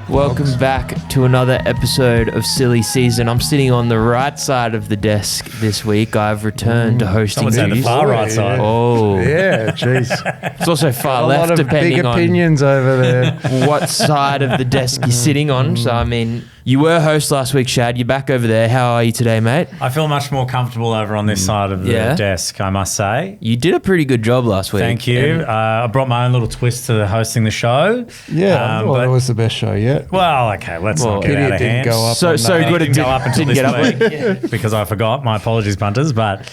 Welcome back to another episode of Silly Season. I'm sitting on the right side of the desk this week. I've returned to hosting Someone's duties. the far right side. Oh, Yeah, jeez. it's also far A left lot of big depending on opinions over there. what side of the desk you're sitting on. So, I mean, you were host last week, Shad. You're back over there. How are you today, mate? I feel much more comfortable over on this side of the Yeah. desk, I must say. You did a pretty good job last week. Thank you. I brought my own little twist to hosting the show. Yeah, well, it was the best show yet. Well, okay, let's not get Pity out it of didn't hand. go up. So on so that. good It it didn't go up until didn't this get up. week because I forgot. My apologies, punters. But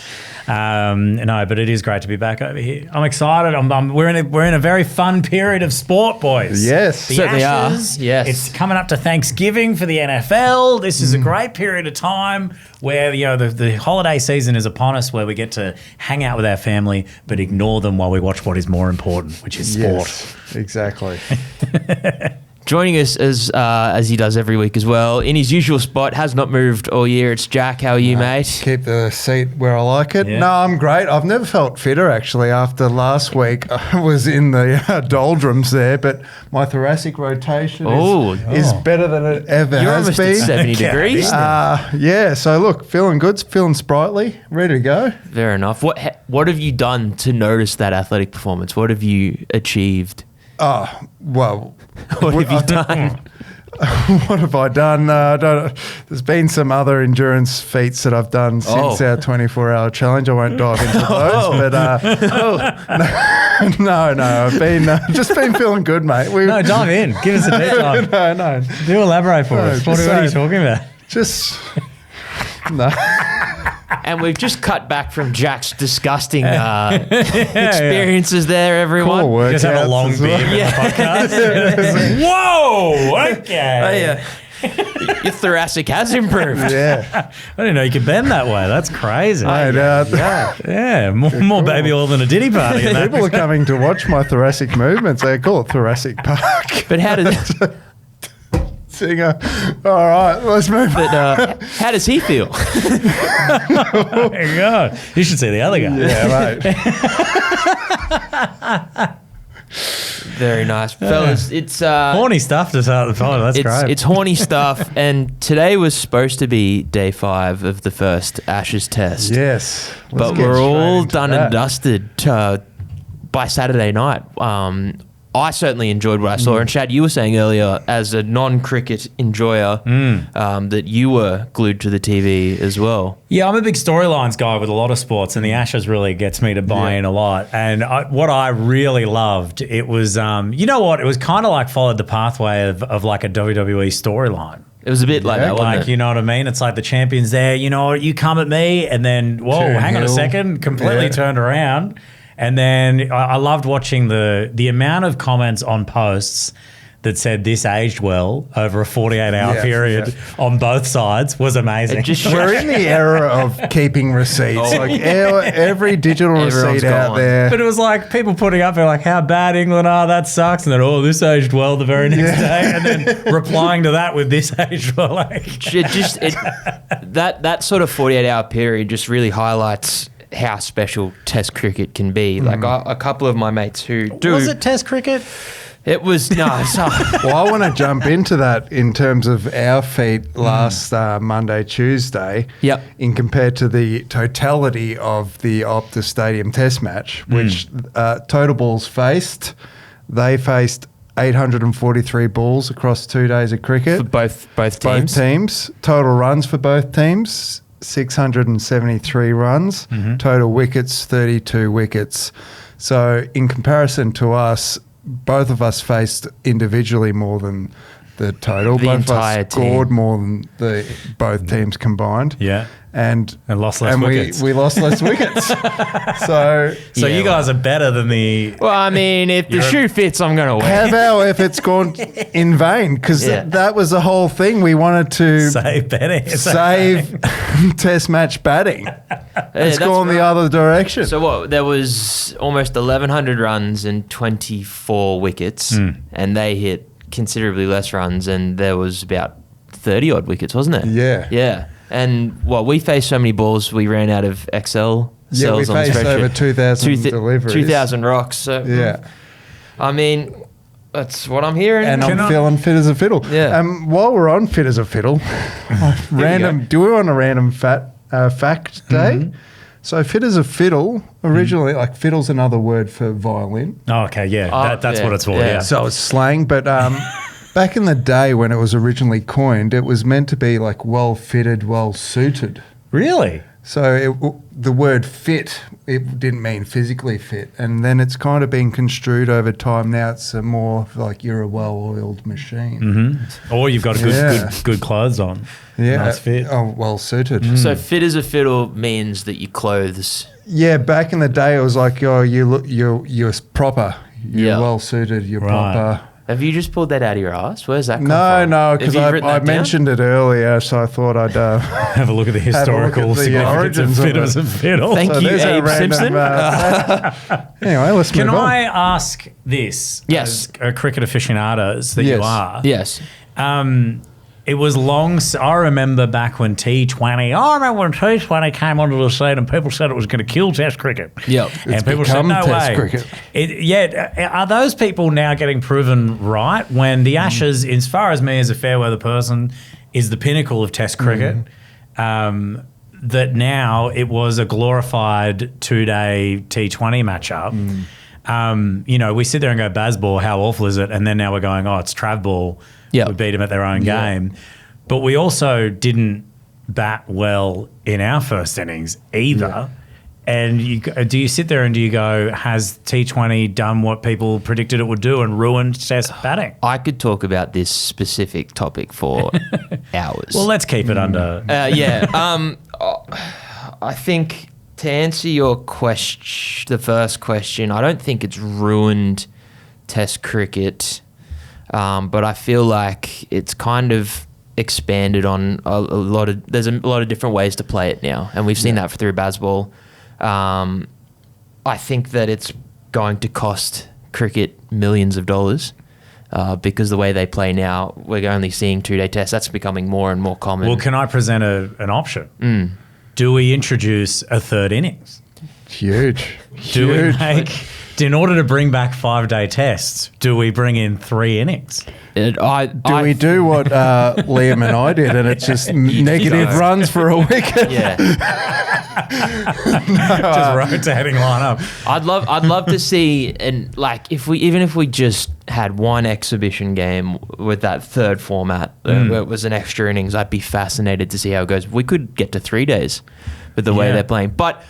no, but it is great to be back over here. I'm excited. We're in a very fun period of sport, boys. Yes. The Certainly are. Ashes. Yes. It's coming up to Thanksgiving for the NFL. This is a great period of time where the holiday season is upon us, where we get to hang out with our family, but ignore them while we watch what is more important, which is sport. Yes, exactly. Joining us as he does every week as well, in his usual spot, has not moved all year. It's Jack. How are you, mate? Keep the seat where I like it. Yeah. No, I'm great. I've never felt fitter, actually, after last week. I was in the doldrums there, but my thoracic rotation is better than it ever You're has almost been. at 70 degrees. Yeah, so look, feeling good, feeling sprightly, ready to go. Fair enough. What have you done to notice that athletic performance? What have you achieved? Oh, well... What have you done? What have I done? There's been some other endurance feats that I've done since our 24-hour challenge. I won't dive into those, but no, I've been just been feeling good, mate. No, dive in. Give us a deep dive. No. Do elaborate for us. What are you talking about? Just no. And we've just cut back from Jack's disgusting experiences there, everyone. Cool work. Just have a long beer well. for the podcast. Whoa! Okay. Your thoracic has improved. Yeah. I didn't know you could bend that way. That's crazy. Mate, Yeah, more baby oil than a ditty party. people are coming to watch my thoracic movements. They call it Thoracic Park. But how does Singer. All right, let's move on. how does he feel? Oh my God. You should see the other guy. Yeah, mate. Very nice, fellas. It's Horny stuff to start the pod. That's great. it's horny stuff, and today was supposed to be day 5 of the first Ashes test. Yes. Let's But get we're all straight into done that. and dusted by Saturday night. I certainly enjoyed what I saw. And Shad, you were saying earlier, as a non-cricket enjoyer, that you were glued to the TV as well. Yeah, I'm a big storylines guy with a lot of sports, and the Ashes really gets me to buy in a lot. And what I really loved, it was, you know what? It was kind of like followed the pathway of like a WWE storyline. It was a bit like that, wasn't Like, it? you know what I mean? It's like the champion's there, you know, you come at me, and then, whoa, hang on a second, completely turned around. And then I loved watching the amount of comments on posts that said this aged well over a 48-hour period on both sides was amazing. We're in the era of keeping receipts. Like every digital Everyone's receipt out gone. there. But it was like people putting up, they're like, how bad England are, that sucks. And then, this aged well the very next day. And then replying to that with this aged well. That sort of 48-hour period just really highlights how special Test cricket can be. Like a couple of my mates who do. Was it Test cricket? It was no. Well, I want to jump into that in terms of our feat last Monday, Tuesday. Yep. In compared to the totality of the Optus Stadium Test match, which total balls faced, they faced 843 balls across 2 days of cricket. For both teams. Both teams. Total runs for both teams, 673 runs. Total wickets, 32 wickets. So in comparison to us, both of us faced individually more than the total. The both entire of us scored team. more than both teams combined. Yeah. And lost less wickets. we lost less wickets. So You guys are better than the... Well, I mean, if the shoe fits, I'm going to win. have our efforts gone in vain? Because that was the whole thing. We wanted to Save betting. save Test match batting. It's gone the other direction. So what? There was almost 1,100 runs and 24 wickets, and they hit considerably less runs, and there was about 30 odd wickets, wasn't it? Yeah. Yeah. And we faced so many balls, we ran out of XL Yeah, we cells on the faced spreadsheet. over 2,000 deliveries. 2,000 rocks. So Yeah. I mean, That's what I'm hearing. And I'm feeling fit as a fiddle. Yeah. While we're on fit as a fiddle, do we want a random fact day? So fit as a fiddle, originally, like fiddle's another word for violin. Oh, okay, yeah. That's what it's for, yeah. So it's slang, but back in the day when it was originally coined, it was meant to be like well-fitted, well-suited. Really? So the word fit, it didn't mean physically fit. And then it's kind of been construed over time. Now it's more like you're a well-oiled machine. Mm-hmm. Or you've got good clothes on. Yeah. Nice fit. Oh, well-suited. So fit as a fiddle means that your clothes... Yeah, back in the day it was like, oh, you're proper. You're well-suited. You're proper. Have you just pulled that out of your ass? Where's that come from? No, because I mentioned it earlier, so I thought I'd have a look at the historical significance of fit as a fiddle. Thank you, Abe Simpson. Anyway, let's move on. Can I ask this? Yes. As a cricket aficionados that you are. Yes. It was long. I remember back when T20. I remember when T20 came onto the scene and people said it was going to kill Test cricket. Yep. And people said no way. Cricket. Are those people now getting proven right when the Ashes, as far as me as a fair weather person, is the pinnacle of Test cricket? That now it was a glorified 2-day T20 matchup. We sit there and go, Bazball, how awful is it? And then now we're going, oh, it's Travball. Yep. We beat them at their own game. But we also didn't bat well in our first innings either. Yeah. And do you sit there and do you go, has T20 done what people predicted it would do and ruined Test batting? I could talk about this specific topic for hours. Well, let's keep it under. I think to answer your question, the first question, I don't think it's ruined Test cricket. But I feel like it's kind of expanded on there's a lot of different ways to play it now. And we've seen that through Bazball. I think that it's going to cost cricket millions of dollars because the way they play now, we're only seeing 2-day tests. That's becoming more and more common. Well, can I present an option? Do we introduce a third innings? Huge. In order to bring back 5-day tests, do we bring in 3 innings? Do we do what Liam and I did, and it's just negative runs for a wicket? Yeah. Just rotating lineup. I'd love to see, and like if we just had one exhibition game with that third format, where it was an extra innings, I'd be fascinated to see how it goes. We could get to 3 days with the way they're playing, but.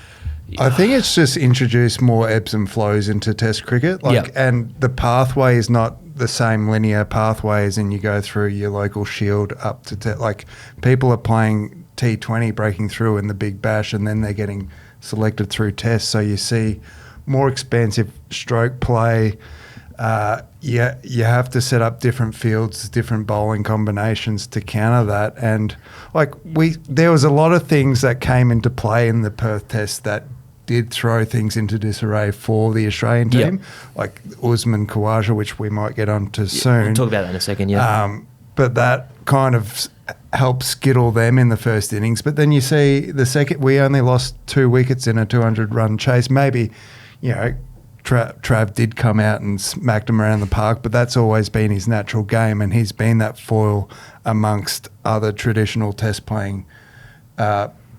I think it's just introduced more ebbs and flows into Test cricket, and the pathway is not the same linear pathway as in you go through your local shield up to people are playing T20, breaking through in the Big Bash, and then they're getting selected through Test. So you see more expansive stroke play. You have to set up different fields, different bowling combinations to counter that. And there was a lot of things that came into play in the Perth Test that did throw things into disarray for the Australian team, like Usman Khawaja, which we might get onto soon. We'll talk about that in a second, but that kind of helped skittle them in the first innings. But then you see the second, we only lost 2 wickets in a 200-run chase. Maybe, Trav did come out and smacked him around the park, but that's always been his natural game, and he's been that foil amongst other traditional test playing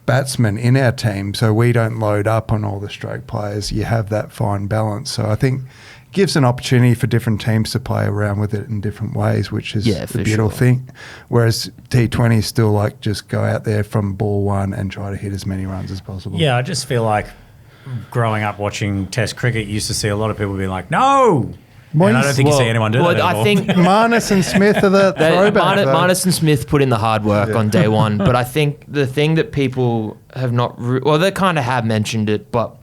batsmen in our team. So we don't load up on all the stroke players. You have that fine balance. So I think it gives an opportunity for different teams to play around with it in different ways, which is the beautiful thing. Whereas T20 is still just go out there from ball one and try to hit as many runs as possible. Yeah, I just feel like growing up watching Test cricket, you used to see a lot of people be like, no. And I don't think you see anyone do that anymore. I think Marnus and Smith are the throwback. Marnus and Smith put in the hard work on day one, but I think the thing that people have not... they kind of have mentioned it, but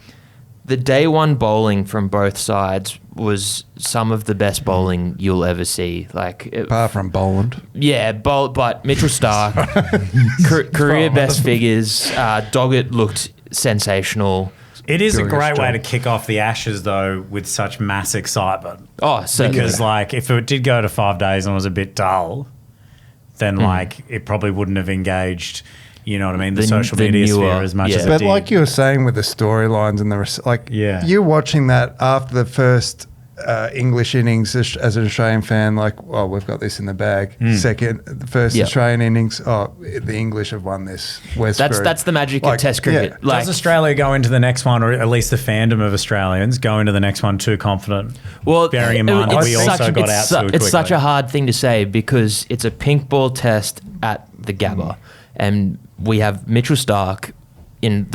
the day one bowling from both sides was some of the best bowling you'll ever see. Apart from Boland. Yeah, but Mitchell Starc, career best figures. Doggett looked sensational. It is a great way to kick off the Ashes, though, with such mass excitement. Oh, certainly. Because, if it did go to 5 days and was a bit dull, then, it probably wouldn't have engaged, you know what I mean, the social media sphere as much as it did. But like you were saying with the storylines and you're watching that after the first English innings as an Australian fan, like, oh, we've got this in the bag. The first Yep. Australian innings, oh, the English have won this. That's the magic of Test cricket. Yeah. Does Australia go into the next one, or at least the fandom of Australians go into the next one too confident? Well, bearing in mind that we also got out too quickly. It's such a hard thing to say because it's a pink ball test at the Gabba, and we have Mitchell Starc in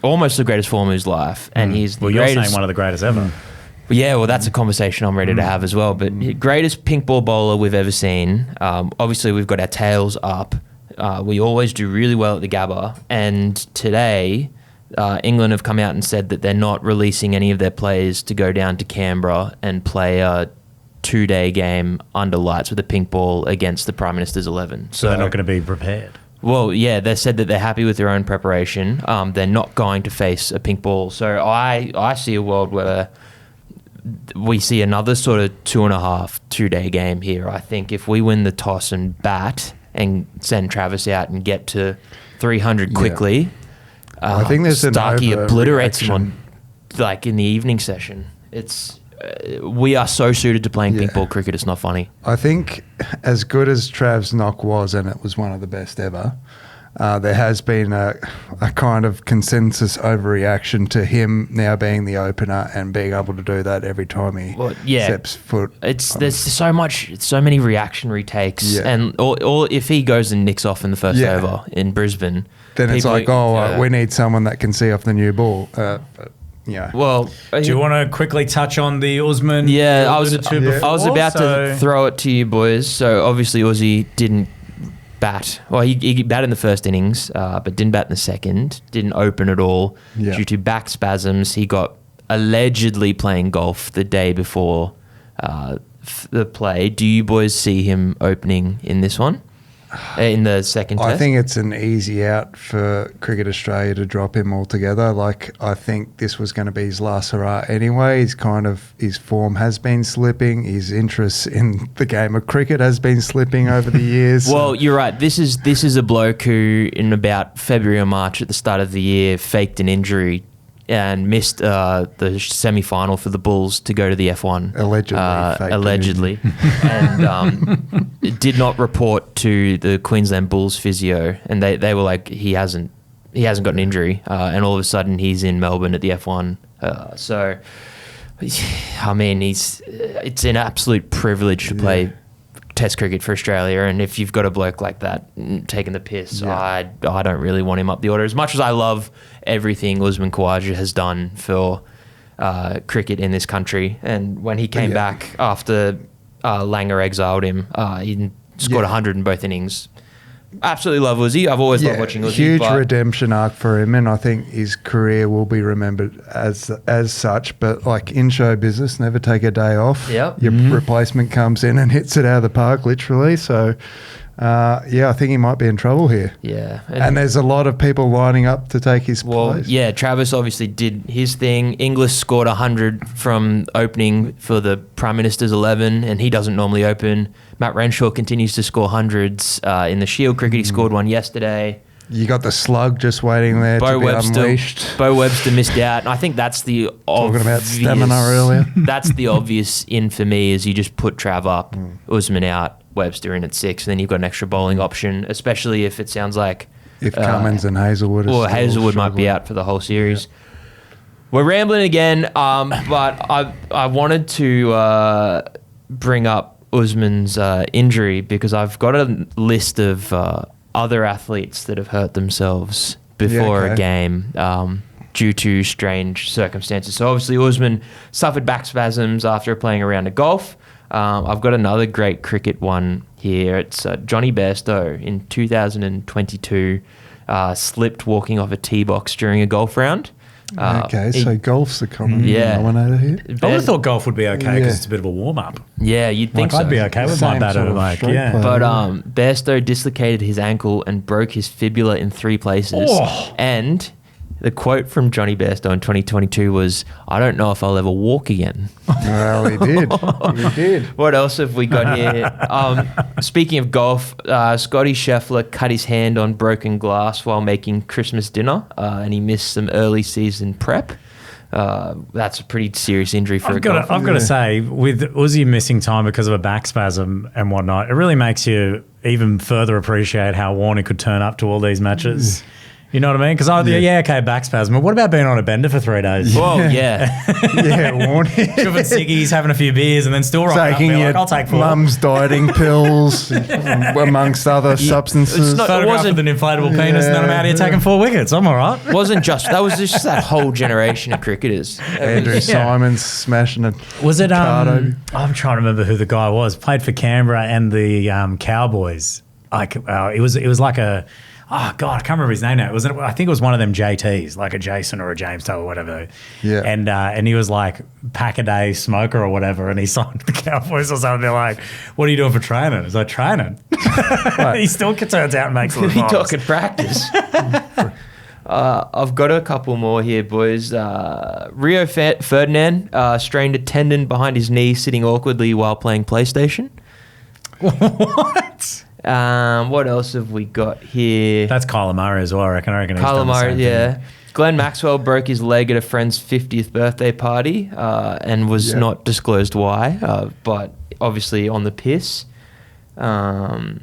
almost the greatest form of his life, and he's the you're greatest. saying one of the greatest ever. Yeah, well, that's a conversation I'm ready to have as well. But greatest pink ball bowler we've ever seen. Obviously, we've got our tails up. We always do really well at the Gabba. And today, England have come out and said that they're not releasing any of their players to go down to Canberra and play a 2-day game under lights with a pink ball against the Prime Minister's 11. So they're not going to be prepared. Well, yeah, they said that they're happy with their own preparation. They're not going to face a pink ball. So I see a world where we see another sort of 2.5-2-day game here. I think if we win the toss and bat and send Travis out and get to 300 quickly, I think there's an Starkey obliterates him overreaction. on, like, in the evening session. It's we are so suited to playing pink ball cricket. It's not funny. I think as good as Trav's knock was, and it was one of the best ever, there has been a kind of consensus overreaction to him now being the opener and being able to do that every time he steps foot. There's so many reactionary takes, and or if he goes and nicks off in the first over in Brisbane, then it's like, we need someone that can see off the new ball. Yeah. Well, do you want to quickly touch on the Usman? Yeah, I was about to throw it to you boys. So obviously Uzi didn't bat. Well, he batted in the first innings, but didn't bat in the second. Didn't open at all due to back spasms. He got allegedly playing golf the day before the play. Do you boys see him opening in this one? In the second test? I think it's an easy out for Cricket Australia to drop him altogether. Like, I think this was going to be his last hurrah anyway. His form has been slipping. His interest in the game of cricket has been slipping over the years. Well, you're right. This is a bloke who, in about February or March at the start of the year, faked an injury and missed the semi-final for the Bulls to go to the F1. Allegedly. And did not report to the Queensland Bulls physio. And they were like, he hasn't got an injury. And all of a sudden, he's in Melbourne at the F1. So, I mean, it's an absolute privilege to play Test cricket for Australia, and if you've got a bloke like that taking the piss, I don't really want him up the order. As much as I love everything Usman Khawaja has done for cricket in this country, and when he came back after Langer exiled him, he scored 100 in both innings. Absolutely love Uzi. I've always loved watching Uzi. Huge redemption arc for him, and I think his career will be remembered as such. But like in show business, never take a day off. Yep. Your replacement comes in and hits it out of the park, literally. So, I think he might be in trouble here. Yeah. And there's a lot of people lining up to take his place. Yeah, Travis obviously did his thing. Inglis scored 100 from opening for the Prime Minister's 11, and he doesn't normally open. Matt Renshaw continues to score hundreds. In the Shield cricket, he scored one yesterday. You got the slug just waiting there to be unleashed. Bo Webster missed out. And I think that's the Talking about stamina earlier. That's the obvious in for me is you just put Trav up, Usman out, Webster in at 6, and then you've got an extra bowling option, especially if it sounds like... If Cummins and Hazlewood are Or Hazlewood might be out for the whole series. Yeah. We're rambling again, but I wanted to bring up Usman's injury because I've got a list of other athletes that have hurt themselves before a game due to strange circumstances. So obviously Usman suffered back spasms after playing a round of golf. I've got another great cricket one here. It's Johnny Bairstow in 2022 slipped walking off a tee box during a golf round. So golf's the common denominator here. I would have thought golf would be okay because it's a bit of a warm-up. Yeah, you'd think so. I'd be okay with my batter. But Bairstow dislocated his ankle and broke his fibula in 3 places. And the quote from Johnny Bairstow in 2022 was, "I don't know if I'll ever walk again." Well, he did. He did. What else have we got here? Speaking of golf, Scotty Scheffler cut his hand on broken glass while making Christmas dinner, and he missed some early season prep. That's a pretty serious injury for a golfer. I've got to say, with Uzi missing time because of a back spasm and whatnot, it really makes you even further appreciate how Warney could turn up to all these matches. You know what I mean? Because okay, back spasm. But what about being on a bender for 3 days? Well, yeah. Warney. Chuffing ciggies, having a few beers, and then still rocking up. Taking your I'll take 4. mum's dieting pills, amongst other substances. It's not- Photograph wasn't- with an inflatable penis, and then I'm out here taking 4 wickets. I'm all right. That was just that whole generation of cricketers. Andrew Simons smashing it. Was it? Ricardo. I'm trying to remember who the guy was. Played for Canberra and the Cowboys. It was like a. Oh God, I can't remember his name now. I think it was one of them JTs, like a Jason or a James Toe or whatever. Yeah. And he was like pack a day smoker or whatever, and he signed the Cowboys or something. They're like, "What are you doing for training?" He's like, "Training." He still turns out and makes a He little talking practice. I've got a couple more here, boys. Rio Ferdinand strained a tendon behind his knee, sitting awkwardly while playing PlayStation. What? What else have we got here? That's Kyler Murray as well, I reckon. He's Kyler done the Murray, same yeah. thing. Glenn Maxwell broke his leg at a friend's 50th birthday party and was not disclosed why, but obviously on the piss. What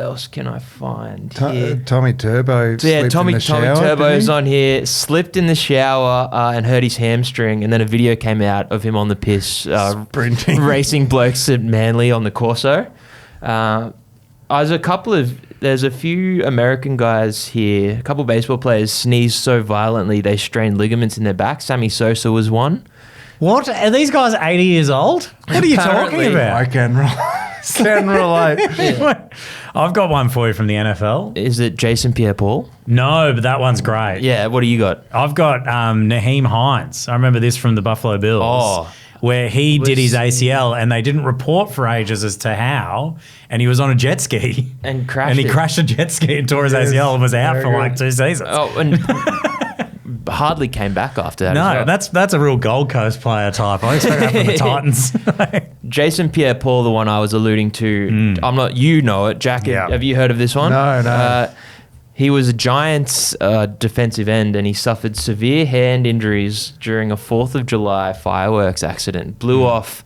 else can I find here? Tommy Turbo. So yeah, slipped Tommy in the shower, Turbo's didn't on here, slipped in the shower and hurt his hamstring, and then a video came out of him on the piss Sprinting. racing blokes at Manly on the Corso. There's a few American guys here, a couple baseball players sneezed so violently they strained ligaments in their back. Sammy Sosa was one. What? Are these guys 80 years old? What are you talking Apparently. about? I can relate. I've got one for you from the NFL. Is it Jason Pierre-Paul? No, but that one's great. Yeah, what do you got? I've got Naheem Hines. I remember this from the Buffalo Bills. Oh. Where he did his ACL and they didn't report for ages as to how, and he was on a jet ski. And crashed And he it. crashed a jet ski and tore his ACL and was out very for like good. 2 seasons. Oh, and hardly came back after that. No, as well. that's a real Gold Coast player type. I expect that from the Titans. Jason Pierre-Paul, the one I was alluding to. I'm not. You know it, Jack. Yeah. Have you heard of this one? No. He was a Giants defensive end, and he suffered severe hand injuries during a 4th of July fireworks accident. Blew off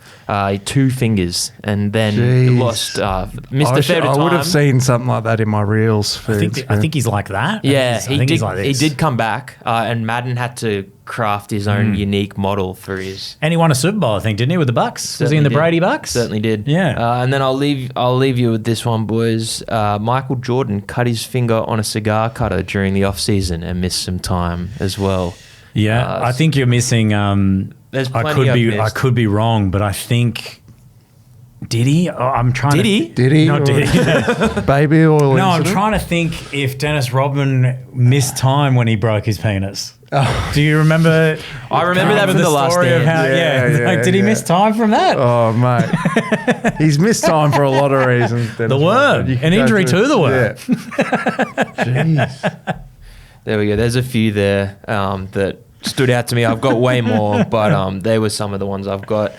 2 fingers, and then Jeez. missed a fair bit of I would have time. seen something like that in my reels. I think he's like that. Yeah, I think he's like he this. did come back, and Madden had to craft his own unique model for his. And he won a Super Bowl, I think, didn't he, with the Bucks? Was he in the Certainly did. Brady Bucks? Certainly did. Yeah. And then I'll leave you with this one, boys. Michael Jordan cut his finger on a cigar cutter during the off season and missed some time as well. Yeah, I think you're missing. There's I plenty I could be wrong, but I think. Did he? Oh, I'm trying. Did to, he? Did he? Not did he? Baby oil. No, I'm incident? trying to think if Dennis Rodman missed time when he broke his penis. Oh. Do you remember? I remember that from the Last story of how, Dance. Yeah, like, did he yeah. miss time from that? Oh, mate. He's missed time for a lot of reasons. The worm. You can An go injury through- to the worm. Yeah. Jeez. There we go. There's a few there that stood out to me. I've got way more, but they were some of the ones I've got.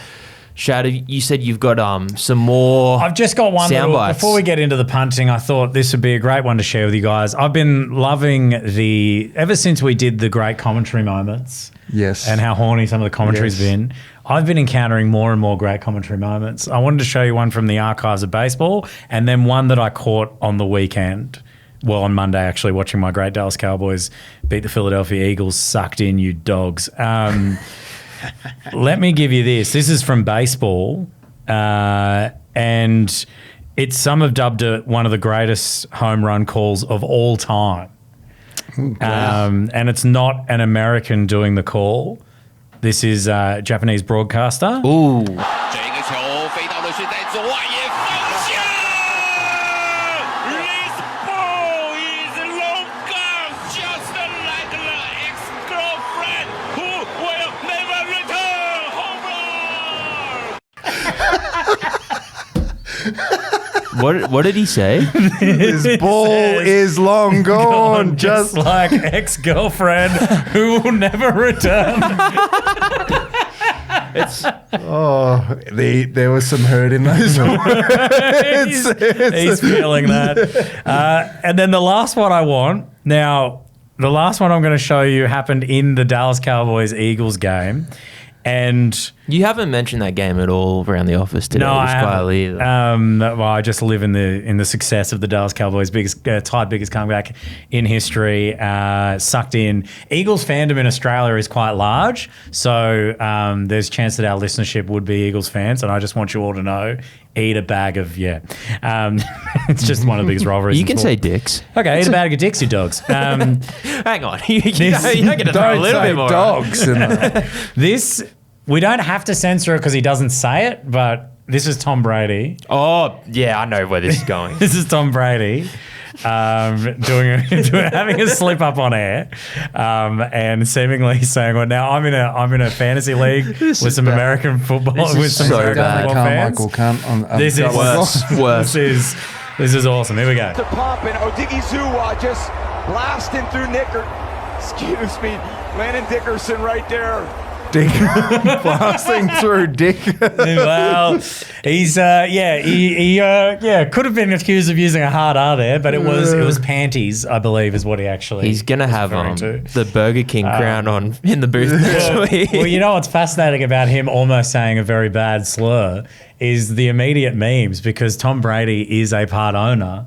Shad, you said you've got some more. I've just got one sound little, bites. before we get into the punting, I thought this would be a great one to share with you guys. I've been loving ever since we did the great commentary moments. Yes. And how horny some of the commentary's Yes. been. I've been encountering more and more great commentary moments. I wanted to show you one from the archives of baseball and then one that I caught on the weekend. Well, on Monday, actually, watching my great Dallas Cowboys beat the Philadelphia Eagles. Sucked in, you dogs. Let me give you this. This is from baseball, and some have dubbed it one of the greatest home run calls of all time. And it's not an American doing the call. This is a Japanese broadcaster. Ooh. 这个球飞到的是在左外野方向。This ball is long gone, just like the ex-girlfriend who will never return. Home run. What did he say? His ball is long gone. Just like ex-girlfriend who will never return. There was some hurt in those words. He's feeling that. And then the last one I want. Now, the last one I'm going to show you happened in the Dallas Cowboys-Eagles game. And You haven't mentioned that game at all around the office today. no, I quietly either. haven't. Well, I just live in the success of the Dallas Cowboys, biggest comeback in history. Sucked in. Eagles fandom in Australia is quite large, so there's a chance that our listenership would be Eagles fans, and I just want you all to know, eat a bag of it's just one of the biggest rivalries. You in can sport. say dicks. Okay, eat a bag of dicks, you dogs. Hang on. you don't get to throw a Don't little say bit more. dogs. This, we don't have to censor it because he doesn't say it, but this is Tom Brady. Oh, yeah, I know where this is going. This is Tom Brady having a slip up on air and seemingly saying, "Well, now I'm in a fantasy league with some American football with some so American bad. football fans." Carmichael cunt. This is Worse. This is awesome. Here we go. The pump and Odigizua just blasting through Landon Dickerson right there. Dick blasting through Dick. Well, he's he could have been accused of using a hard R there, but it was panties, I believe, is what he actually. He's going to have referring to. the Burger King crown on in the booth next week. Well, you know what's fascinating about him almost saying a very bad slur is the immediate memes, because Tom Brady is a part owner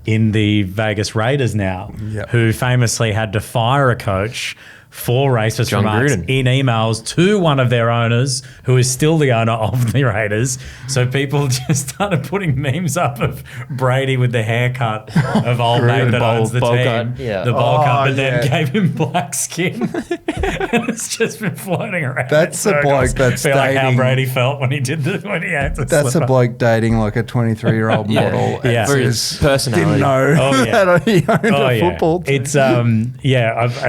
in the Vegas Raiders now, Yep. who famously had to fire a coach for racist John remarks Gruden. in emails to one of their owners, who is still the owner of the Raiders. So people just started putting memes up of Brady with the haircut of old mate that owns the bowl team, cut, yeah. the bowl cut, but then yeah. gave him black skin. And it's just been floating around. That's in the bloke circles. that's Feel like how dating- Brady felt when he had to That's slip a up. bloke dating like a 23-year-old Yeah. model. and Yeah. For his says, personality. Didn't know Oh, yeah. that he owned a football team. It's an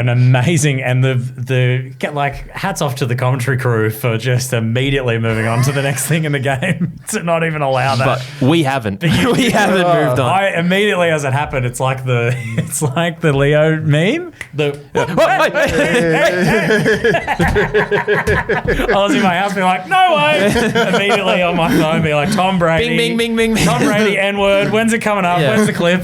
amazing, and the get like hats off to the commentary crew for just immediately moving on to the next thing in the game to not even allow that. But we haven't. We haven't moved on. I immediately, as it happened, it's like the Leo meme. I was in my house being like, no way. Immediately on my phone being like, Tom Brady. Bing, bing, bing, bing. Tom Brady, N-word. When's it coming up? Yeah. When's the clip?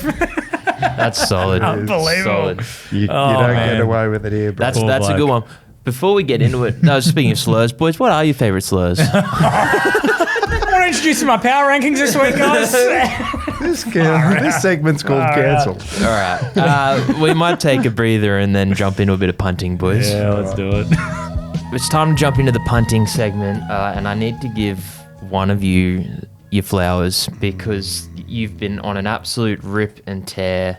That's solid. Unbelievable. Solid. You Oh, don't man. get away with it here, bro. That's Poor a bloke. good one. Before we get into it, speaking of slurs, boys, what are your favourite slurs? I want to introduce you to my power rankings this week, guys. This segment's called Cancel. All right. We might take a breather and then jump into a bit of punting, boys. Yeah, let's do it. It's time to jump into the punting segment, and I need to give one of you your flowers because you've been on an absolute rip and tear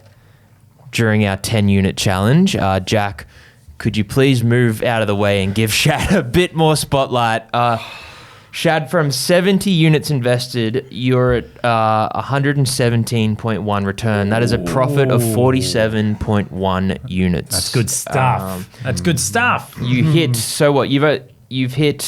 during our 10-unit challenge. Jack, could you please move out of the way and give Shad a bit more spotlight? Shad, from 70 units invested, you're at 117.1 return. That is a profit of 47.1 units. That's good stuff. That's good stuff. You hit, so what? You've hit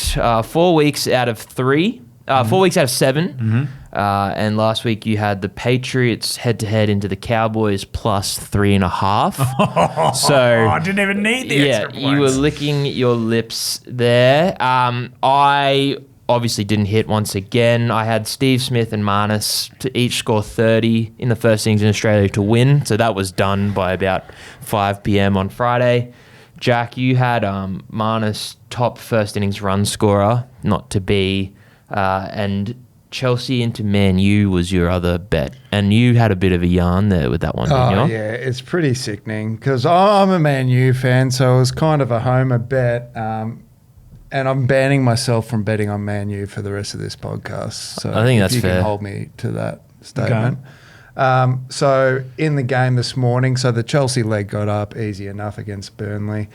4 weeks out of 3, 4 weeks out of 7. And last week you had the Patriots head-to-head into the Cowboys plus 3.5. So I didn't even need the extra points. you were licking your lips there. I obviously didn't hit once again. I had Steve Smith and Marnus to each score 30 in the first innings in Australia to win. So that was done by about 5 p.m. on Friday. Jack, you had Marnus top first innings run scorer, not to be, and Chelsea into Man U was your other bet. And you had a bit of a yarn there with that one, didn't you? Oh, yeah, it's pretty sickening because I'm a Man U fan, so it was kind of a homer bet. And I'm banning myself from betting on Man U for the rest of this podcast. So I think that's you fair. can hold me to that statement. So in the game this morning, so the Chelsea leg got up easy enough against Burnley.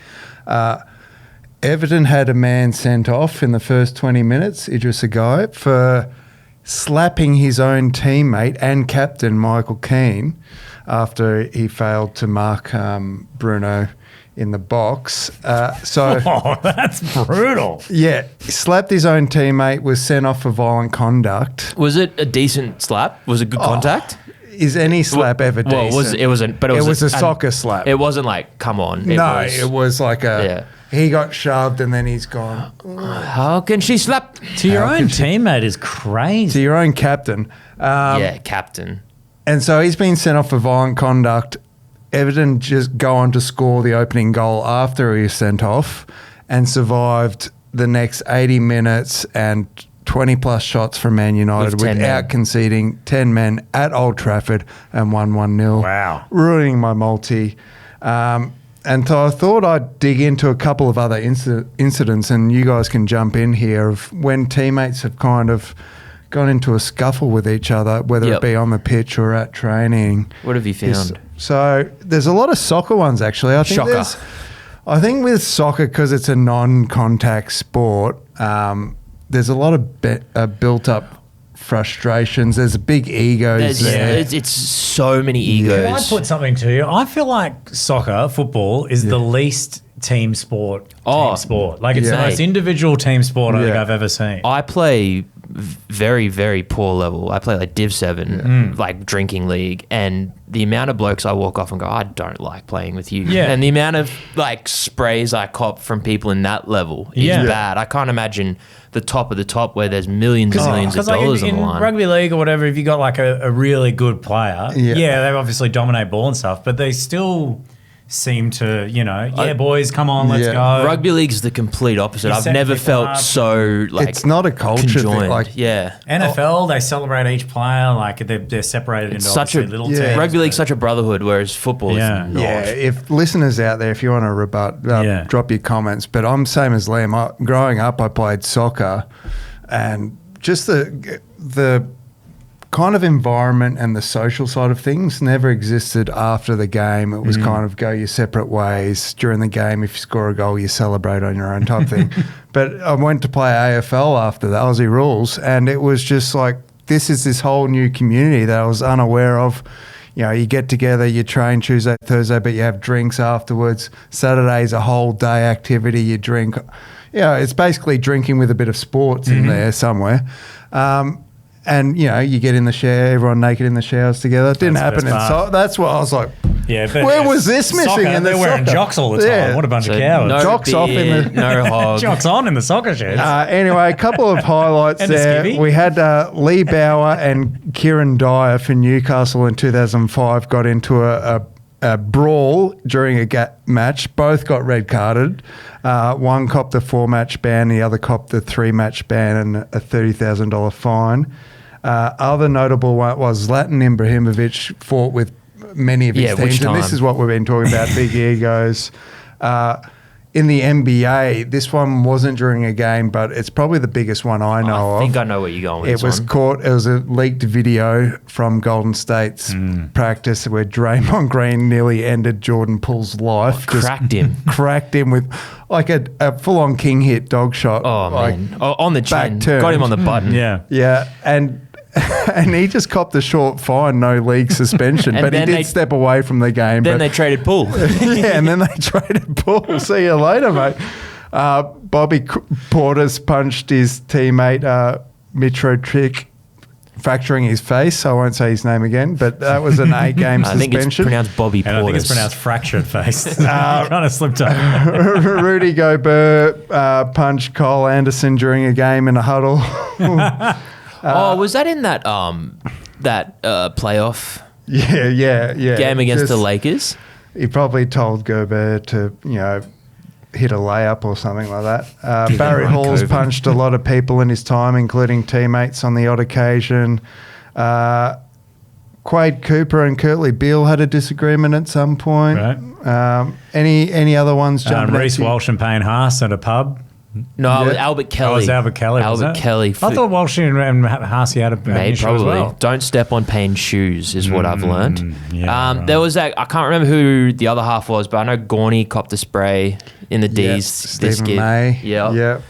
Everton had a man sent off in the first 20 minutes, Idris Gueye, for slapping his own teammate and captain Michael Keane after he failed to mark Bruno in the box. Oh, that's brutal. Yeah, he slapped his own teammate, was sent off for violent conduct. Was it a decent slap? Was it good contact? Is any slap ever decent? Well, it was a soccer slap. It wasn't like, come on. It was like he got shoved and then he's gone How can she slap? To your own teammate is crazy. to your own captain. Yeah, captain. And so he's been sent off for violent conduct. Everton just go on to score the opening goal after he was sent off and survived the next 80 minutes and 20-plus shots from Man United With 10 without men. conceding 10 men at Old Trafford and won 1-0. Wow. Ruining my multi. And so I thought I'd dig into a couple of other incidents, and you guys can jump in here, of when teammates have kind of gone into a scuffle with each other, whether Yep. it be on the pitch or at training. What have you found? So there's a lot of soccer ones, actually. I think Shocker. I think with soccer, because it's a non-contact sport, there's a lot of built-up frustrations. There's big egos there. It's so many Can I egos. put something to you? I feel like soccer, football, is the least team sport. Oh, Like it's the yeah. most individual team sport I think Yeah. I've ever seen. I play very, very poor level. I play like Div 7, like drinking league, and the amount of blokes I walk off and go, I don't like playing with you. Yeah. And the amount of like sprays I cop from people in that level is Yeah. bad. I can't imagine the top of the top where there's millions and millions of like dollars in on the line. rugby league or whatever, if you got like a really good player, Yeah. they obviously dominate ball and stuff, but they still seem to, boys, come on, let's Yeah. go. Rugby league's the complete opposite. You I've set never people felt up. so like It's not a culture thing, conjoined. like- yeah. NFL, they celebrate each player like they're separated It's into such a obviously little yeah. teams. rugby league's but- such a brotherhood, whereas football Yeah. is not. Yeah, if listeners out there, if you want to rebut, drop your comments. But I'm same as Liam. Growing up, I played soccer, and just the kind of environment and the social side of things never existed after the game. It was kind of go your separate ways. During the game, if you score a goal, you celebrate on your own type thing. But I went to play AFL after the Aussie rules, and it was just like, this whole new community that I was unaware of. You know, you get together, you train Tuesday, Thursday, but you have drinks afterwards. Saturday's a whole day activity. You drink. It's basically drinking with a bit of sports in there somewhere. And, you get in the shower, everyone naked in the showers together. It didn't That's the happen. best And part. so that's what I was like, but where was this missing soccer, in the they're wearing soccer? jocks all the time. Yeah. What a bunch So of cowards. no Jocks off in beer, the- no hog. Jocks on in the soccer sheds. Anyway, a couple of highlights And a there. skivvy. We had Lee Bauer and Kieran Dyer for Newcastle in 2005 got into a brawl during a match. Both got red carded. One copped a 4-match ban, the other copped a 3-match ban and a $30,000 fine. Other notable one was Zlatan Ibrahimovic fought with many of his Yeah, teams. which And this time? is what we've been talking about, big egos. In the NBA, this one wasn't during a game, but it's probably the biggest one I know I of. think I know where you're going with It this was one. caught. It was a leaked video from Golden State's practice where Draymond Green nearly ended Jordan Poole's life. Just Cracked him. cracked him with like a full-on king hit dog shot. Oh, like, man. Oh, on the back chin. turned. Got him on the button. Yeah. Yeah, and he just copped a short fine, no league suspension, And but he then did they- step away from the game. Then but they traded Poole. yeah, and then they traded Paul. See you later, mate. Bobby Portis punched his teammate Mitrovic, fracturing his face. I won't say his name again, but that was an 8-game I think it's suspension. pronounced Bobby And I think it's Portis. pronounced fractured face. kind of slipped over. Rudy Gobert punched Cole Anderson during a game in a huddle. Was that in that playoff yeah. game against the Just- Lakers? He probably told Gobert to, hit a layup or something like that. Barry everyone Hall's COVID. punched a lot of people in his time, including teammates on the odd occasion. Quade Cooper and Kurtley Beale had a disagreement at some point. Right. Any other ones? jumping at Reece you? Walsh and Payne Haas at a pub. No, it was Yeah. Albert Kelly. Oh, it was Albert Kelly. was Albert it? Kelly. I thought Walsh and Haas had an Maybe issue probably. as well. Don't step on Payne's shoes is what I've learned. yeah, right. There was that. I can't remember who the other half was, but I know Gorney copped a spray in the Yeah, D's. Stephen May. Yeah. Yeah.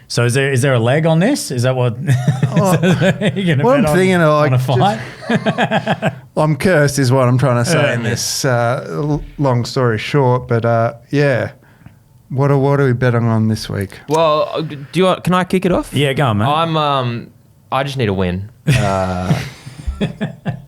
So is there a leg on this? Is that what? You're gonna What I'm bet thinking of, like, on a fight. I'm cursed is what I'm trying to say in Yeah. this long story short. But yeah. What are we betting on this week? Well, can I kick it off? Yeah, go on, mate. I just need a win.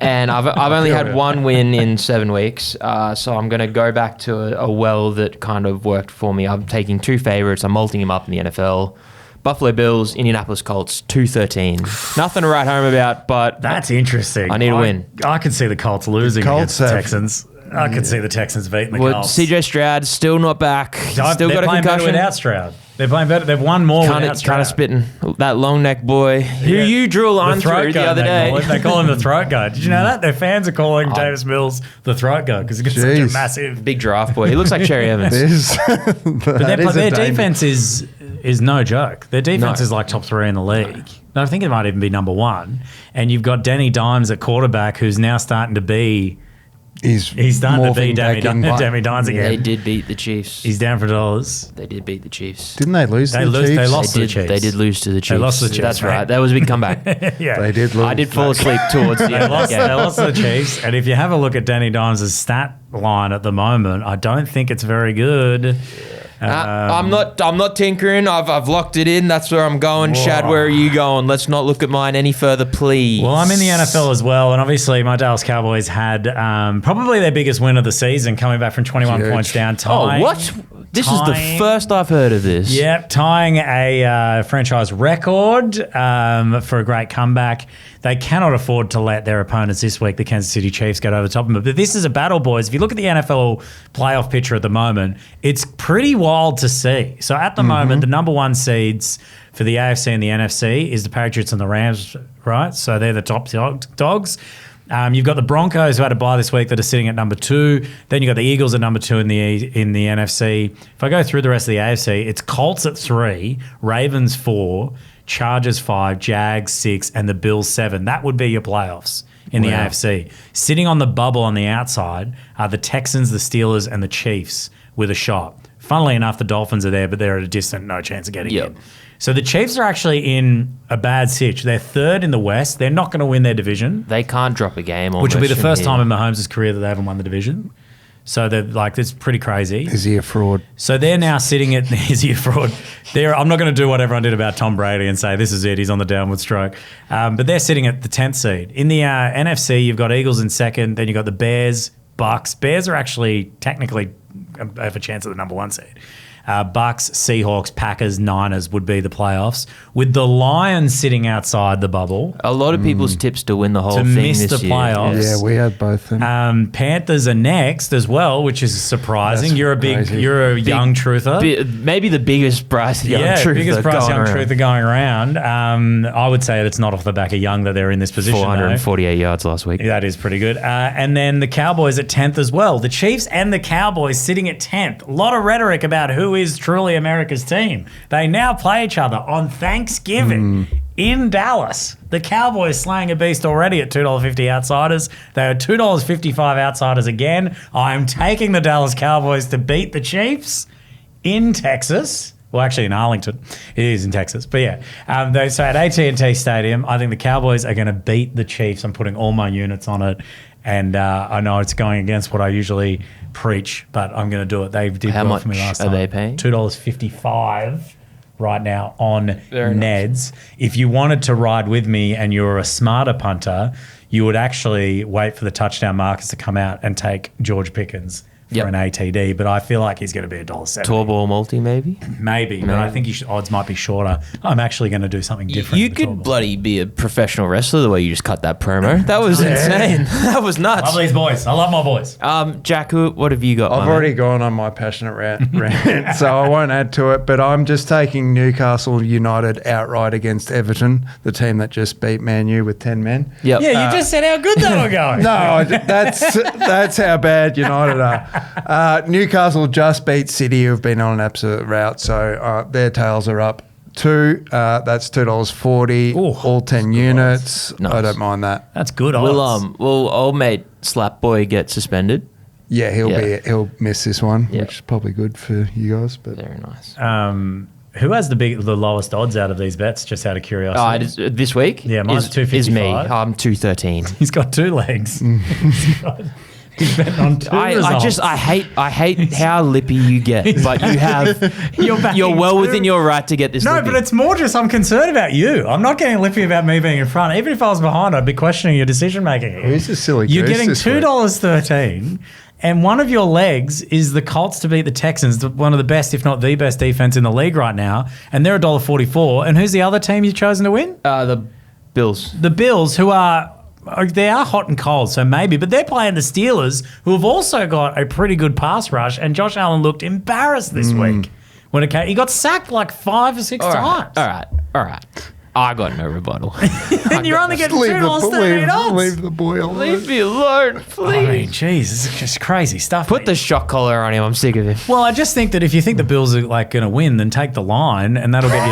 And I've only had one win in 7 weeks, so I'm going to go back to a well that kind of worked for me. I'm taking 2 favourites. I'm multing them up in the NFL. Buffalo Bills, Indianapolis Colts, 2-13. Nothing to write home about, but That's interesting. I need a win. I could see the Colts losing Colts against the have- Texans. I could see the Texans beating the Well, Colts. CJ Stroud still not back. Still They're got a playing better concussion. without Stroud. They're playing better. They've won more without Stroud. Kind of spitting that long neck boy who Yeah. you drew a line throat through the guard, other day. They call him the throat guard. Did you know that? Their fans are calling Davis Mills the throat guard because he's got such a Jeez. massive. Big giraffe boy. He looks like Cherry Evans. But their defense is no joke. Their defense No. is like top 3 in the league. No, I think it might even be number 1. And you've got Danny Dimes at quarterback, who's now starting to be. He's starting to be Danny Dimes again. They did beat the Chiefs. He's down for dollars. They did beat the Chiefs. Didn't they lose to the Chiefs? They lost to the They Chiefs. did lose to the Chiefs. lost to the Chiefs, That's right. right. That was a big comeback. Yeah. They did lose. I did fall asleep towards the end. They of lost, the they game. lost to the Chiefs. And if you have a look at Danny Dimes' stat line at the moment, I don't think it's very good. I'm not tinkering. I've locked it in. That's where I'm going. Shad, where are you going? Let's not look at mine any further, please. Well, I'm in the NFL as well, and obviously my Dallas Cowboys had probably their biggest win of the season, coming back from 21 Huge. Oh, points down. Tying, what? This is the tying- first I've heard of this. Yep, tying a franchise record for a great comeback. They cannot afford to let their opponents this week, the Kansas City Chiefs, get over the top of them. But this is a battle, boys. If you look at the NFL playoff picture at the moment, it's pretty wild to see. So at the moment, the number 1 seeds for the AFC and the NFC is the Patriots and the Rams, right? So they're the top dogs. You've got the Broncos who had a bye this week that are sitting at number 2. Then you've got the Eagles at number 2 in the NFC. If I go through the rest of the AFC, it's Colts at 3, Ravens 4, Chargers 5, Jags 6, and the Bills 7. That would be your playoffs in the AFC. Sitting on the bubble on the outside are the Texans, the Steelers, and the Chiefs with a shot. Funnily enough, the Dolphins are there, but they're at a distant no chance of getting in. So the Chiefs are actually in a bad sitch. They're 3rd in the West. They're not going to win their division. They can't drop a game. Which will be the almost first from time here. in Mahomes' career that they haven't won the division. So they're like, it's pretty crazy. Is he a fraud? So they're now sitting at, is he a fraud? I'm not going to do what everyone did about Tom Brady and say, this is it, he's on the downward stroke. But they're sitting at the 10th seed. In the NFC, you've got Eagles in 2nd, then you've got the Bears, Bucks. Bears are actually technically have a chance at the number 1 seed. Bucks, Seahawks, Packers, Niners would be the playoffs, with the Lions sitting outside the bubble. A lot of people's tips to win the whole To thing miss this the year. playoffs. Yeah, we had both of them. Panthers are next as well, which is surprising. That's You're a crazy. young truther. Maybe the biggest Bryce Young truther biggest Bryce going Young around. truther going around. I would say it's not off the back of Young that they're in this position. 448 yards last week. Though. That is pretty good. And then the Cowboys at 10th as well. The Chiefs and the Cowboys sitting at 10th. A lot of rhetoric about who is truly America's team. They now play each other on Thanksgiving in Dallas. The Cowboys slaying a beast already at $2.50 outsiders. They are $2.55 outsiders again. I'm taking the Dallas Cowboys to beat the Chiefs in Texas. Well, actually in Arlington. It is in Texas. But yeah, so at AT&T Stadium, I think the Cowboys are going to beat the Chiefs. I'm putting all my units on it. And I know it's going against what I usually preach, but I'm going to do it. They did How well much for me last are time. they paying? $2.55 right now on Very nice. Neds. If you wanted to ride with me and you're a smarter punter, you would actually wait for the touchdown markers to come out and take George Pickens for Yep. an ATD, but I feel like he's going to be $1.70. Tour ball multi, maybe? Maybe, but I think odds might be shorter. I'm actually going to do something different. You in the tour could ball. bloody be a professional wrestler the way you just cut that promo. That was insane. That was nuts. Love these boys. I love my boys. Jack, what have you got? I've my already man? gone on my passionate rant, so I won't add to it. But I'm just taking Newcastle United outright against Everton, the team that just beat Man U with 10 men. Yep. Yeah, you just said how good they were going. No, that's how bad United are. Newcastle just beat City, who've been on an absolute rout, so their tails are up. That's $2.40, Ooh, all 10 units. Nice. I don't mind that. That's good Will odds. old mate Slapboy get suspended? Yeah, he'll miss this one, Yeah. which is probably good for you guys. But Very nice. Who has the lowest odds out of these bets, just out of curiosity? This week? Yeah, mine's is me. 255. I'm 213. He's got 2 legs. He's betting on 2 results. I hate how lippy you get, but you have backing you're well 2. within your right to get this. No, lippy. but it's more just I'm concerned about you. I'm not getting lippy about me being in front. Even if I was behind, I'd be questioning your decision making. who's the silly You're goose getting this week? $2.13, and one of your legs is the Colts to beat the Texans, one of the best, if not the best, defense in the league right now, and they're $1.44. And who's the other team you've chosen to win? The Bills. The Bills, who are they are hot and cold, so maybe. But they're playing the Steelers, who have also got a pretty good pass rush, and Josh Allen looked embarrassed this week. When it came, he got sacked like 5 or 6 times. All right. I got no rebuttal. And you're only getting $2.38 odds. Leave the boy alone. Leave me alone, please. I mean, jeez, this is just crazy stuff. Put mate. the shock collar on him. I'm sick of him. Well, I just think that if you think the Bills are like going to win, then take the line, and that'll get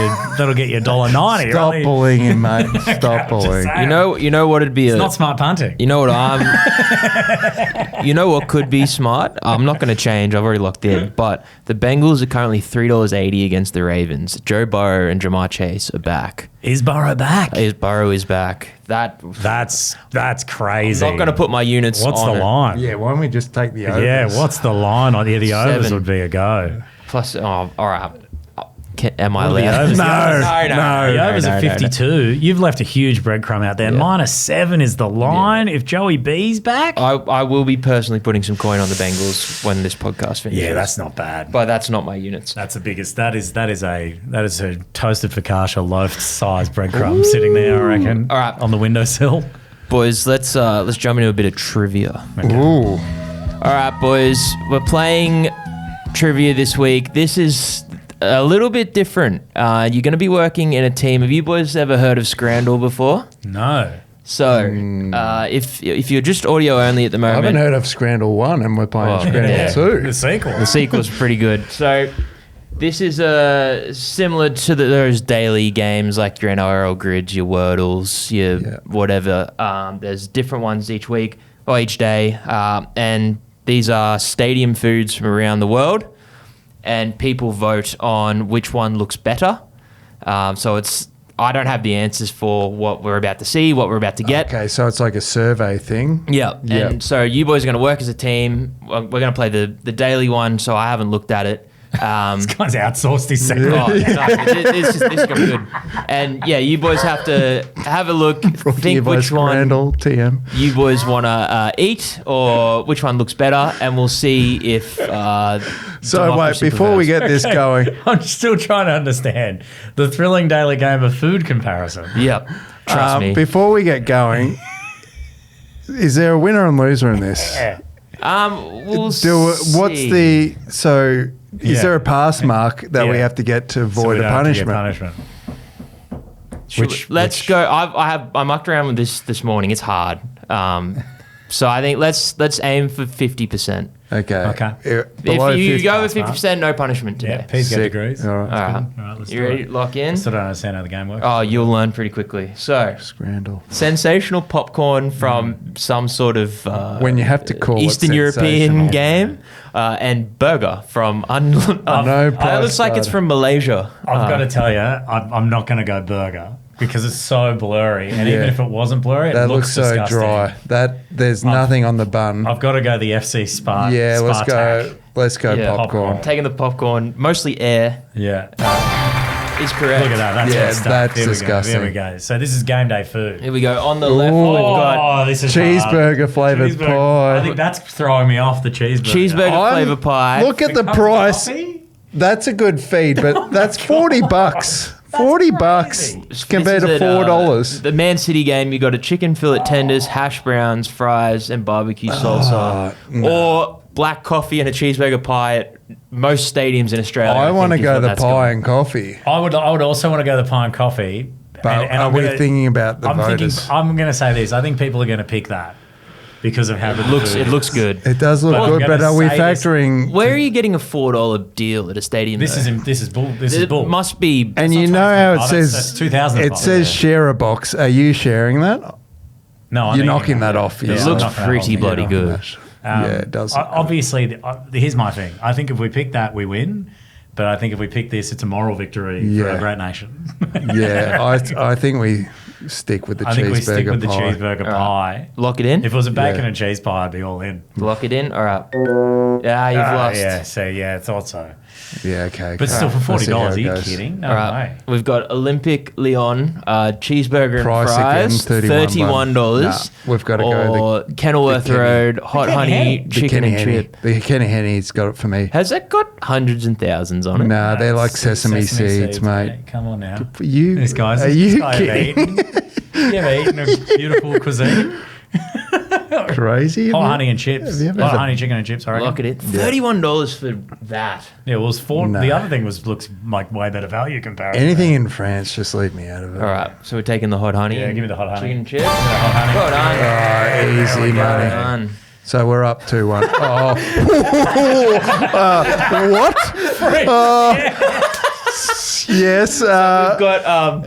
you $1.90. Stop right? bullying him, mate. Stop bullying. saying. You know what it'd be It's not smart punting. You know what you know what could be smart? I'm not going to change. I've already locked in. But the Bengals are currently $3.80 against the Ravens. Joe Burrow and Jamar Chase are back. Is Burrow back? His Burrow is back. That's crazy. I'm not going to put my units What's on the it. line? Yeah, why don't we just take the overs? Yeah, what's the line? Yeah, the overs 7. would be a go. Plus, all right. Am I What are the allowed? overs? No. The overs are 52. You've left a huge breadcrumb out there. -7 is the line. If Joey B's back. I will be personally putting some coin on the Bengals when this podcast finishes. Yeah, that's not bad. But that's not my units. That's the biggest. That is a toasted focaccia loaf size breadcrumb sitting there. I reckon. All right. On the windowsill. Boys, let's jump into a bit of trivia. Ooh. All right, boys, we're playing trivia this week. This is a little bit different. You're going to be working in a team. Have you boys ever heard of Scrandle before? No. So, if you're just audio only at the I moment, haven't heard of Scrandle 1 and we're playing Scrandle yeah. 2. The sequel. the sequel's pretty good. So, this is similar to those daily games like your NRL grids, your Wordles, your whatever. There's different ones each week or each day, and these are stadium foods from around the world. And people vote on which one looks better. So I don't have the answers for what we're about to see, what we're about to get. Okay, so it's like a survey thing. Yeah. Yeah. And so you boys are going to work as a team. We're going to play the daily one, so I haven't looked at it. This guy's outsourced his segment. Oh, no, this is going to be good. And yeah, you boys have to have a look, think which one Scrandle TM. you boys want to eat or which one looks better, and we'll see if So wait, democracy before we prevails. get this going, I'm still trying to understand the thrilling daily game of food comparison. Yep. Trust me. before we get going, is there a winner and loser in this? We'll What's see. is Yeah. there a pass mark that we Yeah. have to get to So avoid we a don't have to get punishment? Let's go. I mucked around with this morning. It's hard. So I think let's aim for 50%. Okay. Okay. Below If you 50. go with 50%, no punishment today. Yeah, P's got Sick. degrees. All right. All right. All right, let's You do ready it. to lock in? Still don't understand how the game works. Oh, you'll learn pretty quickly. So, Scrandle. sensational popcorn from some sort of When you have to call it Eastern European sensational. game, and burger from No it price looks like it's card. from Malaysia. I've got to tell you, I'm not going to go burger because it's so blurry. And even Yeah. if it wasn't blurry, it That looks looks so disgusting. dry. There's nothing on the bun. I've got to go the FC Spark. Yeah, let's go. Let's go Yeah, popcorn. Taking the popcorn, mostly air, Yeah. is correct. Look at that. That's Yeah, good stuff. that's Here we go. disgusting. Here we go. So this is game day food. Here we go. On the left, we've got this is Cheeseburger hard. flavoured pie. I think that's throwing me off the cheeseburger. cheeseburger I'm- flavor pie. Look at the Comes price. coffee? That's a good feed, but that's $40. $40 crazy. compared This to is $4. the Man City game, you got a chicken fillet tenders, hash browns, fries, and barbecue salsa, or black coffee and a cheeseburger pie at most stadiums in Australia. I want to think is go what the that's pie going. and coffee. I would also want to go the pie and coffee. But are we thinking about the voters? I'm going to say this. I think people are going to pick that because of how good the food It looks is. good. It does look But I'm good, but gonna are we say this- factoring? Where are you getting a $4 deal at a stadium? This though? is bull. This is It bull. must be. And you not know how it 25. says That's 2,000 it bucks. says Yeah. share a box. Are you sharing that? No, I'm You're eating knocking it. that off. Yeah, It I'm looks knocking that pretty off. bloody good. Yeah, it does. look good. Obviously, here's my thing. I think if we pick that, we win. But I think if we pick this, it's a moral victory for Yeah. our great nation. Yeah, I think we stick with the I think we cheeseburger stick with the pie. cheeseburger pie. Lock it in. If it was a bacon Yeah. and cheese pie, I'd be all in. Lock it in. All right. Yeah, you've lost. Yeah, so yeah, I thought so. Yeah, okay. But still, for Let's see how $40, it are you goes. kidding? No All right. way. We've got Olympic Leon, cheeseburger and Price again, fries, $31. $31. Nah, we've gotta go Or Kenilworth Kenny. Road, hot Kenny honey Henny. The chicken Kenny and Henny. chip. The Kenny Henny's got it for me. Has that got hundreds and thousands on it? Nah, they're like It's sesame seeds, mate. Come on now. You, This guy's are you guy kidding? eating. You ever eaten a beautiful cuisine? Crazy. Hot honey and chips. Have you ever Hot had a- honey chicken and chips, I reckon. Look at it. $31 for that. Yeah, well, it was four. No. The other thing looks like way better value comparison. Anything in France, just leave me out of it. All right, so we're taking the hot honey. Yeah, give me the hot honey. Chicken and chips. Hot honey. Well done. Easy There we go. money. Done. So we're up 2-1. Oh. What? Yes. We've got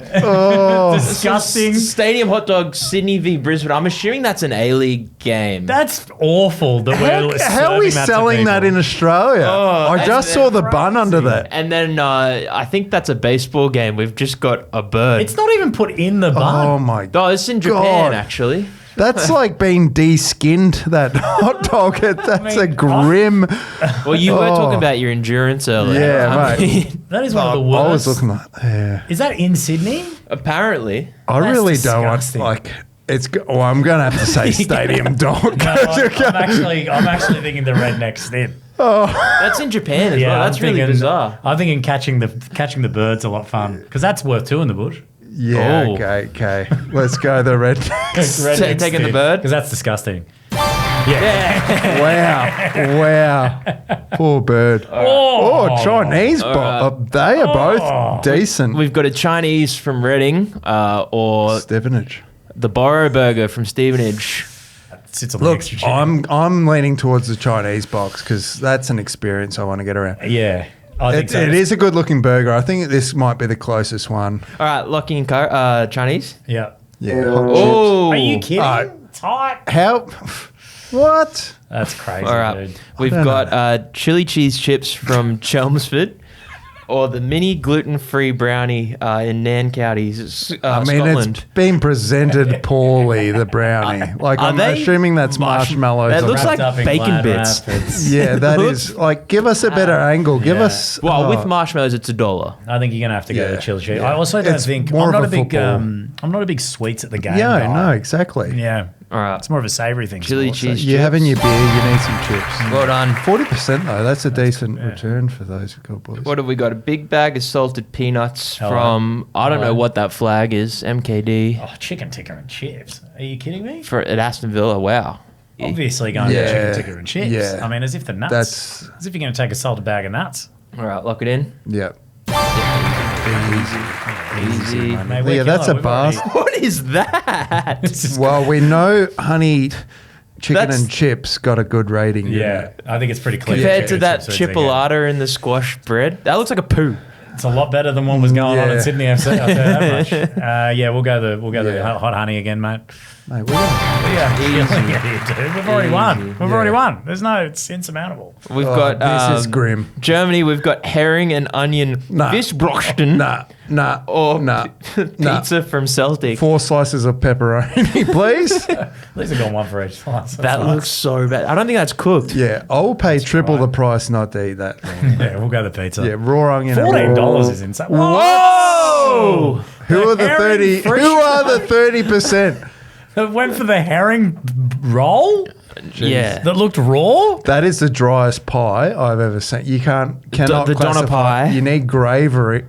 Disgusting. Stadium Hot Dog Sydney v Brisbane. I'm assuming that's an A-League game. That's awful that we're How are we serving that to selling that people. in Australia? I just saw the bun under that. And then I think that's a baseball game. We've just got a bird. It's not even put in the bun. Oh my Oh, it's in Japan, God. actually. That's like being de-skinned, that hot dog. That's a grim. Well, you were Oh. talking about your endurance earlier. Yeah, I mate. mean, That is one of the I worst. was looking like, yeah. Is that in Sydney? apparently. I That's really don't want, disgusting. like, well, I'm going to have to say stadium dog. No, I'm actually thinking the redneck snip. That's in Japan as well. That's really bizarre. I'm thinking catching the birds a lot fun because that's worth two in the bush. Yeah, Oh. okay. Let's go the red. Taking the bird? because that's disgusting. Wow. Poor bird. Oh, Chinese. They are both decent. We've got a Chinese from Reading or Stevenage. the Borrow Burger from Stevenage. Sits on the Look, extra chicken. I'm leaning towards the Chinese box because that's an experience I want to get around. Yeah, I think so. It is a good looking burger. I think this might be the closest one. All right, locking in Chinese. Yeah. Yeah. Hot Oh, Are you kidding? Alright. Tight. chips. How? What? That's crazy, all right. dude. We've don't got chili cheese chips from Chelmsford, or the mini gluten-free brownie in Nancounties, I mean, Scotland. it's been presented poorly, the brownie. Like, Are I'm they assuming that's marshmallows. That on looks top. like Wrapped up in bacon glad bits. wrappers. Yeah, that is like, give us a better angle. Give Yeah. us. Well, oh, with marshmallows, it's $1. I think you're gonna have to go Yeah, to chili cheese. yeah. I also don't It's think more I'm of not a a big football. I'm not a big sweets at the game. yeah, guy. no, exactly. Yeah, All right. it's more of a savoury thing. Chili Sport, so- cheese You're chips. having your beer, you need some chips. Well done. 40% though, that's a decent return for those good boys. What have we got? A big bag of salted peanuts Hello. from, I don't Hello. know what that flag is, MKD, Oh, chicken tikka and chips. Are you kidding me? for at Aston Villa. Wow. Obviously going Yeah, to chicken tikka and chips. yeah. I mean, as if the nuts. That's- as if you're going to take a salted bag of nuts. All right, lock it in. Yeah. Easy. Mate, we're Yeah, that's killer. a bar. What is that? Well, we know honey chicken That's- and chips got a good rating. didn't Yeah, it? I think it's pretty clear. Compared to that Chips are again. chipolata in the squash bread, that looks like a poo. It's a lot better than what was going on Yeah. in Sydney FC. I'll tell you that much. Yeah, we'll go the Yeah. hot honey again, mate. Mate, we're gonna- Yeah, dude. We've already won. Easy. We've already won. It's insurmountable. We've Oh, got this is grim. Germany. We've got herring and onion Nah. Fischbrochten Nah. or nah. pizza from Celtic. 4 slices of pepperoni, please. At least I've got one for each slice. That looks so bad. I don't think that's cooked. Yeah, I'll pay triple right. the price not to eat that. Yeah, we'll go the pizza. Yeah, raw onion. and $14 raw- is insane. Whoa! Who are the herring 30? fresh- Who are the 30%? It went for the herring roll Yeah. that looked raw. That is the driest pie I've ever seen. You cannot the doner classify- pie. You need gravy.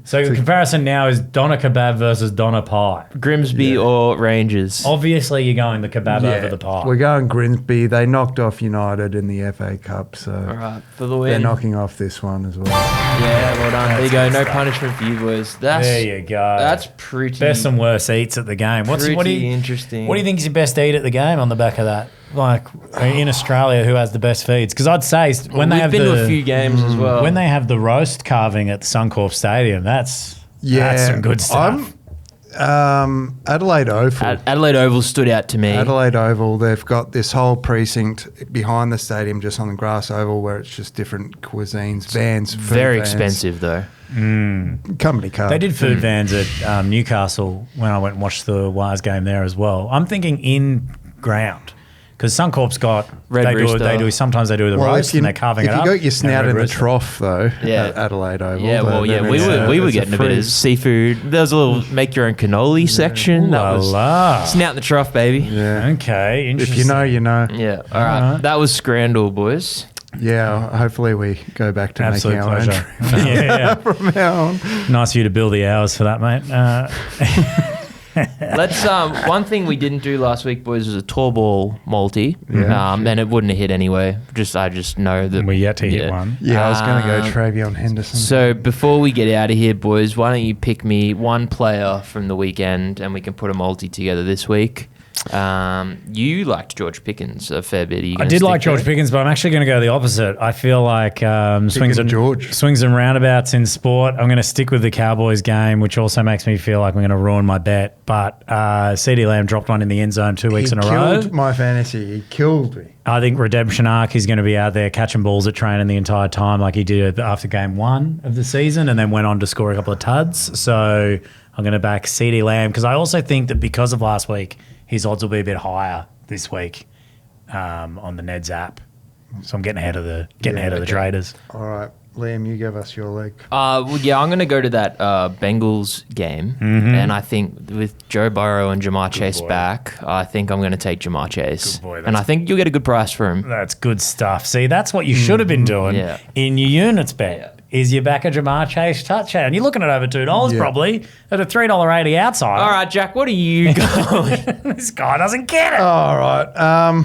So the comparison now is doner kebab versus doner pie. Grimsby or Rangers. Obviously, you're going the kebab over the pie. We're going Grimsby. They knocked off United in the FA Cup, so All right, for the they're win. knocking off this one as well. Yeah, well done. There you go. good No stuff. punishment for you boys. That's There you go. That's pretty. Best and worst eats at the game. What do pretty you interesting. What do you think is your best eat at the game on the back of that? Like in Australia, who has the best feeds? Because I'd say when they We've have been the to a few games as well. when they have the roast carving at the Suncorp Stadium, that's some good stuff. Adelaide Oval. Adelaide Oval stood out to me. Adelaide Oval, they've got this whole precinct behind the stadium, just on the grass oval, where it's just different cuisines, vans. food Very vans, expensive though. Company car. They did food vans at Newcastle when I went and watched the Wires game there as well. I'm thinking in ground. Because Suncorp's got Red Rooster. Sometimes they do the Well, roast and they're carving it if up. you got your snout Red in the Rooster. trough, though, Yeah. at Adelaide Oval. Yeah, well, then yeah, we were it's getting a bit free- of seafood. There was a little make your own cannoli section. That was La la. snout in the trough, baby. Yeah. Okay, If interesting. you know, you know. Yeah. All right. That was Scrandal, boys. Yeah, hopefully we go back to Absolute making our pleasure. own yeah. from now on. Nice of you to bill the hours for that, mate. Let's. One thing we didn't do last week, boys, was a tall ball multi. And it wouldn't have hit anyway. I just know that We're yet to hit one. Yeah, I was going to go Travion Henderson. So before we get out of here, boys, why don't you pick me one player from the weekend, and we can put a multi together this week. You liked George Pickens a fair bit. I did like George Pickens, but I'm actually going to go the opposite. I feel like swings and roundabouts in sport. I'm going to stick with the Cowboys game, which also makes me feel like I'm going to ruin my bet. But CeeDee Lamb dropped one in the end zone 2 weeks in a row. He killed my fantasy. He killed me. I think redemption arc, he's going to be out there catching balls at training the entire time like he did after game 1 of the season, and then went on to score a couple of tuds. So I'm going to back CeeDee Lamb because I also think that because of last week, his odds will be a bit higher this week on the Neds app. So I'm getting ahead of the traders. All right, Liam, you give us your leg. I'm going to go to that Bengals game, and I think with Joe Burrow and Jamar Chase back, I think I'm going to take Jamar Chase, and I think you'll get a good price for him. That's good stuff. See, that's what you should have been doing in your units bet. Yeah. Is you back a Jamar Chase touchdown? You're looking at over $2 probably at a $3.80 outside. All right, Jack, what are you going? This guy doesn't get it. All right.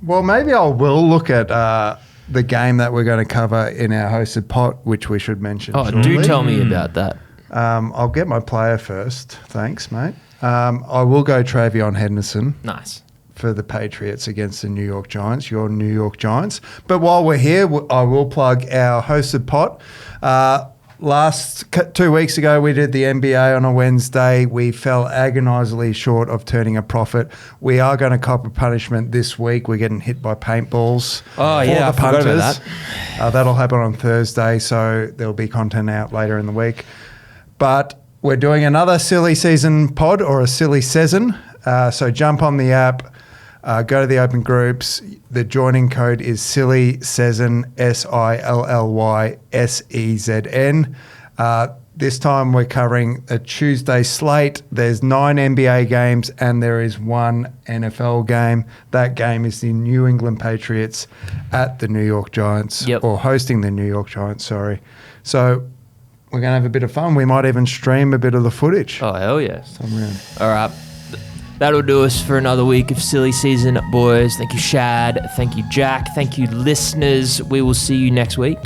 Well, maybe I will look at the game that we're going to cover in our hosted pot, which we should mention. Oh, shortly. do tell me about that. I'll get my player first. Thanks, mate. I will go Travion Henderson. Nice. For the Patriots against the New York Giants, your New York Giants. But while we're here, I will plug our hosted pot. Last 2 weeks ago, we did the NBA on a Wednesday. We fell agonisingly short of turning a profit. We are going to cop a punishment this week. We're getting hit by paintballs. Oh, yeah, I forgot about that. That'll happen on Thursday, so there'll be content out later in the week. But we're doing another silly season pod or a silly season. So jump on the app. Go to the open groups. The joining code is Silly Season, SILLYSEZN. This time we're covering a Tuesday slate. There's 9 NBA games and there is 1 NFL game. That game is the New England Patriots at the New York Giants, or hosting the New York Giants, sorry. So we're going to have a bit of fun. We might even stream a bit of the footage. Oh, hell yes. All right. That'll do us for another week of Silly Season, boys. Thank you, Shad. Thank you, Jack. Thank you, listeners. We will see you next week.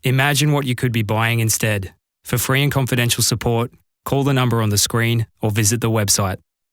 Imagine what you could be buying instead. For free and confidential support, call the number on the screen or visit the website